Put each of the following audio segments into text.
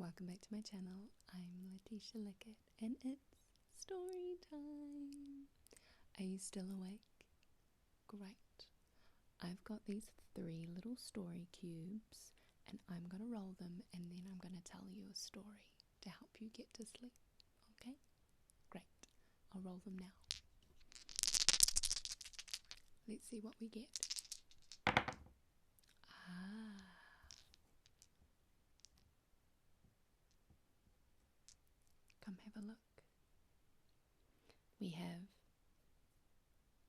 welcome back to my channel. I'm Letitia Lickkit and it's story time. Are you still awake? Great. I've got these 3 little story cubes and I'm going to roll them and then I'm going to tell you a story to help you get to sleep. Okay? Great. I'll roll them now. Let's see what we get. Come have a look. We have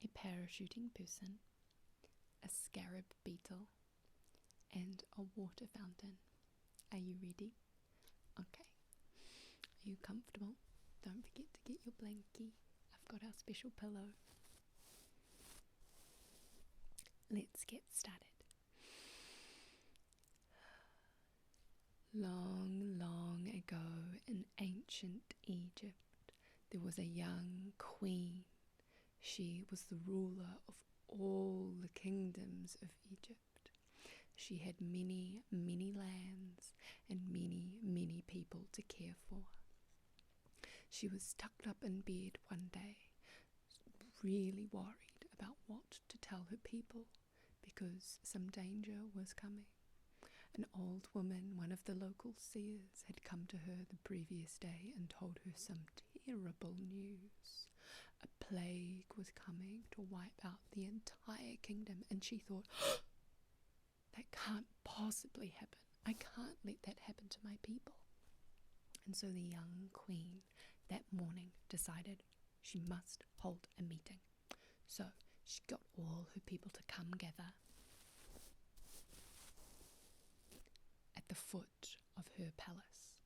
a parachuting person, a scarab beetle, and a water fountain. Are you ready? Okay. Are you comfortable? Don't forget to get your blankie. I've got our special pillow. Let's get started. Long, long ago in ancient Egypt, there was a young queen. She was the ruler of all the kingdoms of Egypt. She had many, many lands and many, many people to care for. She was tucked up in bed one day, really worried about what to tell her people because some danger was coming. An old woman, one of the local seers, had come to her the previous day and told her some terrible news. A plague was coming to wipe out the entire kingdom, and she thought, that can't possibly happen. I can't let that happen to my people. And so the young queen that morning decided she must hold a meeting. So she got all her people to come gather at the foot of her palace.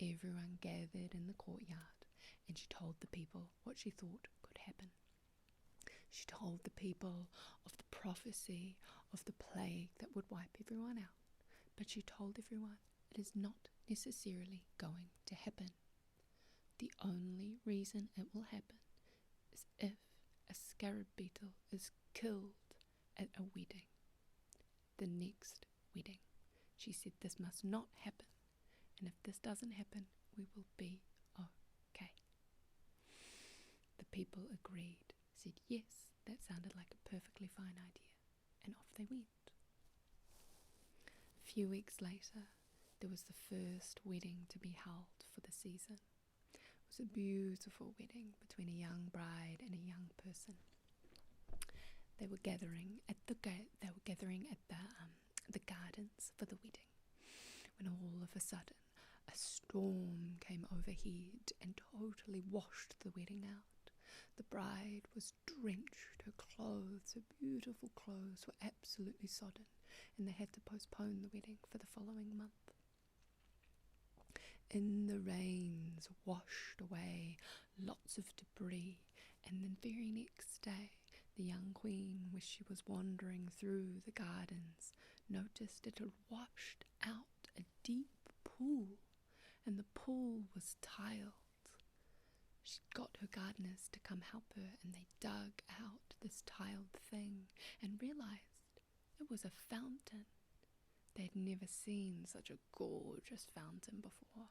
Everyone gathered in the courtyard, and she told the people what she thought could happen. She told the people of the prophecy of the plague that would wipe everyone out, but she told everyone it is not necessarily going to happen. The only reason it will happen is if a scarab beetle is killed at a wedding. The next wedding. She said this must not happen, and if this doesn't happen, we will be okay. The people agreed, said yes, that sounded like a perfectly fine idea, and off they went. A few weeks later, there was the first wedding to be held for the season. It was a beautiful wedding between a young bride and a young person. They were gathering at the gardens for the wedding, when all of a sudden a storm came overhead and totally washed the wedding out. The bride was drenched, her clothes, her beautiful clothes were absolutely sodden, and they had to postpone the wedding for the following month. In the rains washed away lots of debris, and the very next day the young queen, as she was wandering through the gardens, noticed it had washed out a deep pool, and the pool was tiled. She got her gardeners to come help her, and they dug out this tiled thing and realized it was a fountain. They'd never seen such a gorgeous fountain before.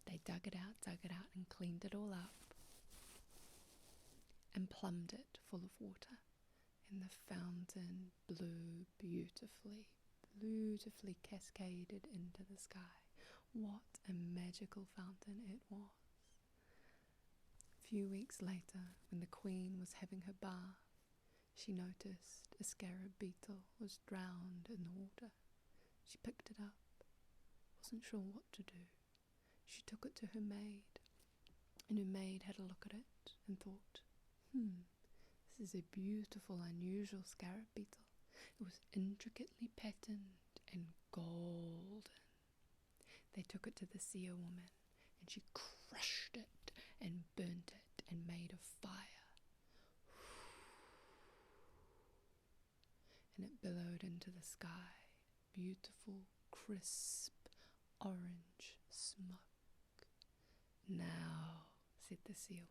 They dug it out, and cleaned it all up and plumbed it full of water. And the fountain blew beautifully cascaded into the sky. What a magical fountain it was. A few weeks later, when the queen was having her bath, she noticed a scarab beetle was drowned in the water. She picked it up, wasn't sure what to do. She took it to her maid, and her maid had a look at it and thought, this is a beautiful, unusual scarab beetle. It was intricately patterned and golden. They took it to the seer woman, and she crushed it and burnt it and made a fire. And it billowed into the sky, beautiful, crisp, orange smoke. Now, said the seer woman,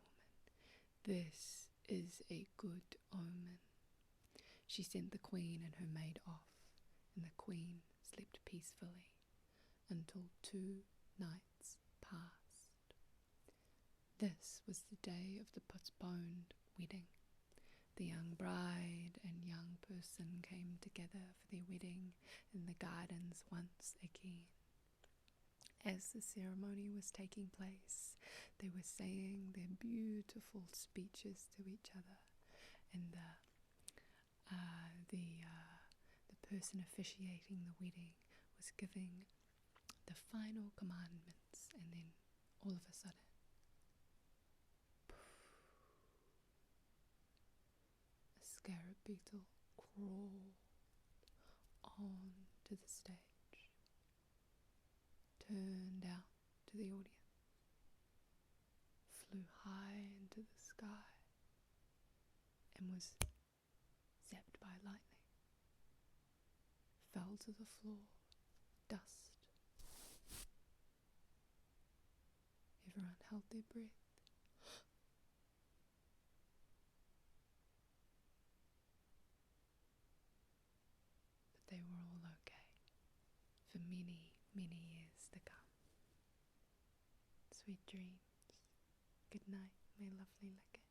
this is a good omen. She sent the queen and her maid off, and the queen slept peacefully until 2 nights passed. This was the day of the postponed wedding. The young bride and young person came together for their wedding in the gardens once again. As the ceremony was taking place, they were saying their beautiful speeches to each other, and the person officiating the wedding was giving the final commandments, and then all of a sudden, a scarab beetle crawled onto the stage, turned out to the audience, flew high into the sky, and was zapped by lightning, fell to the floor, dust. Everyone held their breath. But they were all okay for many, many years to come. Sweet dreams. Good night, my lovely Likkit.